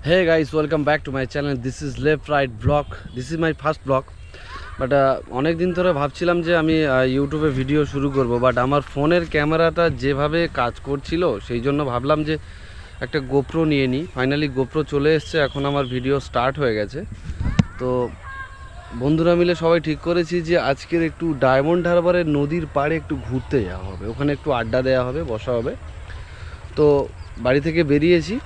Hey guys, welcome back to my channel. This is left right vlog. This is my first vlog. But অনেক দিন ধরে ভাবছিলাম যে আমি ইউটিউবে ভিডিও শুরু করব, বাট আমার ফোনের ক্যামেরাটা যেভাবে কাজ করছিল সেই জন্য ভাবলাম যে একটা গোপ্রো নিয়ে নিই। ফাইনালি গোপ্রো চলে এসছে, এখন আমার ভিডিও স্টার্ট হয়ে গেছে। তো বন্ধুরা মিলে সবাই ঠিক করেছি যে আজকের একটু ডায়মন্ড হারবারের নদীর পাড়ে একটু ঘুরতে যাওয়া হবে, ওখানে একটু আড্ডা দেওয়া হবে, বসা হবে। তো বাড়ি থেকে বেরিয়েছি,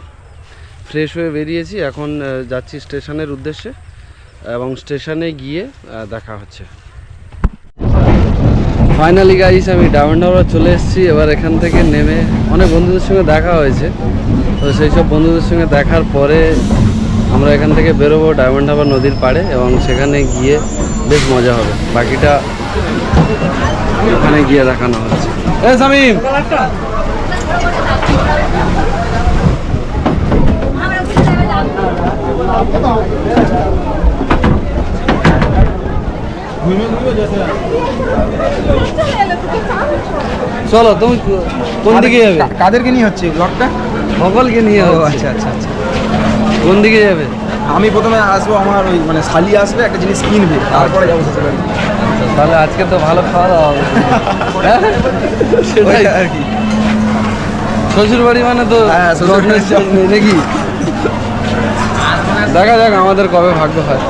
ফ্রেশ হয়ে বেরিয়েছি, এখন যাচ্ছি স্টেশনের উদ্দেশ্যে এবং স্টেশনে গিয়ে দেখা হচ্ছে। ফাইনালি গাইস আমি ডায়মন্ড হারবার চলে এসেছি। এবার এখান থেকে নেমে অনেক বন্ধুদের সঙ্গে দেখা হয়েছে, তো সেই সব বন্ধুদের সঙ্গে দেখার পরে আমরা এখান থেকে বেরোবো ডায়মন্ড হারবার নদীর পাড়ে এবং সেখানে গিয়ে বেশ মজা হবে। বাকিটা ওখানে গিয়ে দেখানো হচ্ছে। শামিম, চলো, তুমি কোন দিকে যাবে? কাদেরকে নিয়ে হচ্ছে ব্লগটা? সকলকে নিয়ে। আচ্ছা আচ্ছা আচ্ছা, কোন দিকে যাবে? আমি প্রথমে আসবো, আমার ওই মানে শালি আসবে, একটা জিনিস কিনবে, তারপরে যাবো শ্বশুর বাড়ি। তাহলে আজকে তো ভালো খাওয়া দাওয়া হবে। সেটাই আর কি, শ্বশুর বাড়ি মানে তো হ্যাঁ, শ্বশুর বাড়ি নাকি। দেখা যাক আমাদের কবে ভাগ্য হয়।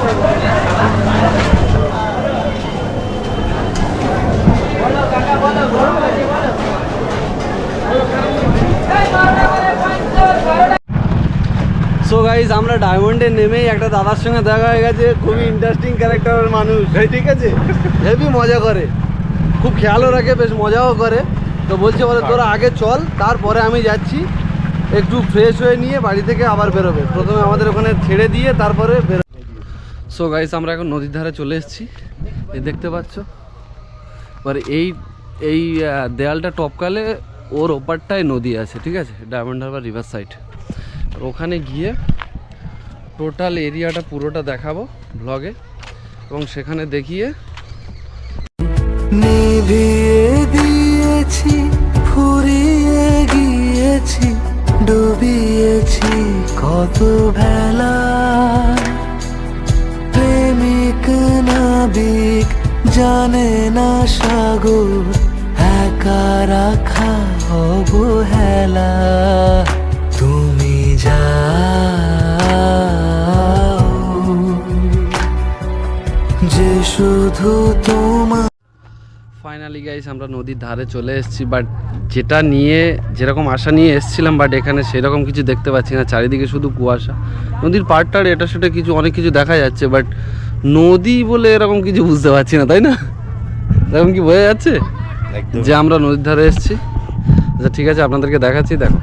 সো গাইজ আমরা ডায়মন্ডে নেমেই একটা দাদার সঙ্গে দেখা হয়ে গেছে, খুবই ইন্টারেস্টিং ক্যারেক্টারের মানুষ, ঠিক আছে, হেভি মজা করে, খুব খেয়ালও রাখে, বেশ মজাও করে। তো বলছে বলে তোরা আগে চল, তারপরে আমি যাচ্ছি, একটু ফ্রেশ হয়ে নিয়ে বাড়ি থেকে আবার বেরোবে, প্রথমে আমাদের ওখানে ছেড়ে দিয়ে তারপরে বেরোবে। সো গাইজ আমরা এখন নদীর ধারে চলে এসেছি, এই দেখতে পাচ্ছ। এবার এই দেয়ালটা টপকালে ওর ওপারটায় নদী আছে, ঠিক আছে, ডায়মন্ড হারবার রিভার সাইড। আর ওখানে গিয়ে টোটাল এরিয়াটা পুরোটা দেখাবো ব্লগে, এবং সেখানে দেখিয়ে নিভিয়ে দিয়েছি, ফুরিয়ে গিয়েছি, ডুবিয়েছি কত ভেলা, প্রেমিক নাবিক জানে না সাগর, একা রাখা অবহেলা, তুমি যাও যে শুধু তোমার। ফাইনালি গাইস আমরা নদীর ধারে চলে এসেছি, বাট যেটা নিয়ে যেরকম আশা নিয়ে এসেছিলাম, বাট এখানে সেরকম কিছু দেখতে পাচ্ছি না, চারিদিকে শুধু কুয়াশা। নদীর পাড়টার এটা সেটা কিছু অনেক কিছু দেখা যাচ্ছে, বাট নদী বলে এরকম কিছু বুঝতে পারছি না, তাই না? এরকম কি বোঝা যাচ্ছে যে আমরা নদীর ধারে এসেছি? আচ্ছা ঠিক আছে, আপনাদেরকে দেখাচ্ছি, দেখো।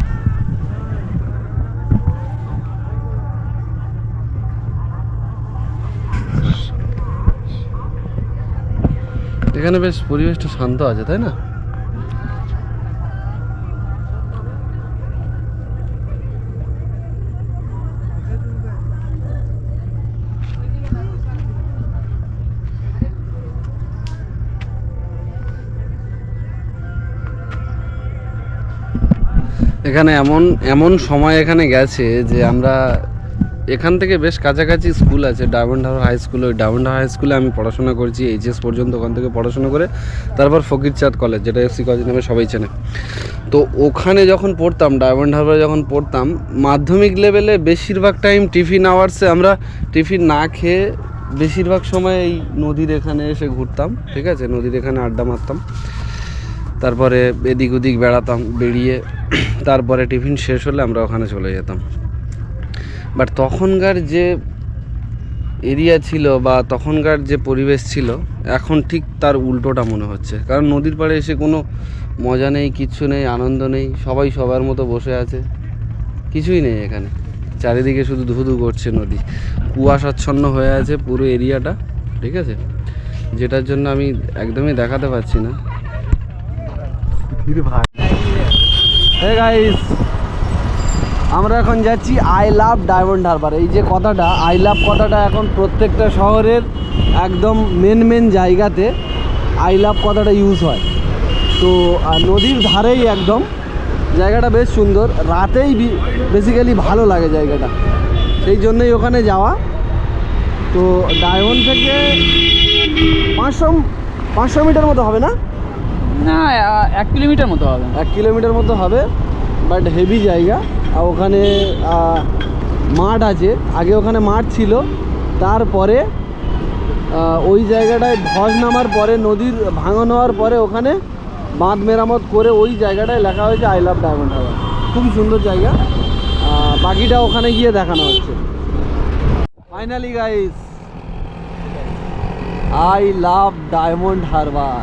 এখানে বেশ পরিবেশটা শান্ত আছে, তাই না? এখানে এমন সময় এখানে গেছে যে আমরা এখান থেকে বেশ কাছাকাছি স্কুল আছে, ডায়মন্ড হারবার হাই স্কুল। ওই ডায়মন্ড হারবার হাই স্কুলে আমি পড়াশোনা করেছি এইচএস পর্যন্ত, ওখান থেকে পড়াশোনা করে তারপর ফকিরচাঁদ কলেজ, যেটা এফসি কলেজ নামে সবাই চেনে। তো ওখানে যখন পড়তাম, ডায়মন্ড হারবারে যখন পড়তাম, মাধ্যমিক লেভেলে বেশিরভাগ টাইম টিফিন আওয়ার্সে আমরা টিফিন না খেয়ে বেশিরভাগ সময় এই নদীর এখানে এসে ঘুরতাম, ঠিক আছে, নদীর এখানে আড্ডা মারতাম, তারপরে এদিক ওদিক বেড়াতাম, বেরিয়ে তারপরে টিফিন শেষ হলে আমরা ওখানে চলে যেতাম। বাট তখনকার যে এরিয়া ছিল বা তখনকার যে পরিবেশ ছিল, এখন ঠিক তার উল্টোটা মনে হচ্ছে। কারণ নদীর পাড়ে এসে কোনো মজা নেই, কিচ্ছু নেই, আনন্দ নেই, সবাই সবার মতো বসে আছে, কিছুই নেই এখানে। চারিদিকে শুধু ধুধু করছে নদী, কুয়াশাচ্ছন্ন হয়ে আছে পুরো এরিয়াটা, ঠিক আছে, যেটার জন্য আমি একদমই দেখাতে পারছি না। হে গাইস, আমরা এখন যাচ্ছি আই লাভ ডায়মন্ড হারবার। এই যে কথাটা, আই লাভ কথাটা এখন প্রত্যেকটা শহরের একদম মেন জায়গাতে আই লাভ কথাটা ইউজ হয়। তো নদীর ধারেই একদম, জায়গাটা বেশ সুন্দর, রাতেই বেসিক্যালি ভালো লাগে জায়গাটা। সেই জন্যই ওখানে যাওয়া। তো ডায়মন্ড থেকে 500 মিটার মতো হবে না? না 1 কিলোমিটার মতো হবে। 1 কিলোমিটার মতো হবে, বাট হেভি জায়গা। আর ওখানে মাঠ আছে, আগে ওখানে মাঠ ছিল, তারপরে ওই জায়গাটায় ধস নামার পরে, নদীর ভাঙন হওয়ার পরে ওখানে বাঁধ মেরামত করে ওই জায়গাটায় লেখা হয়েছে আই লাভ ডায়মন্ড হারবার। খুবই সুন্দর জায়গা, বাকিটা ওখানে গিয়ে দেখানো হচ্ছে। Finally guys, I love diamond Harbour.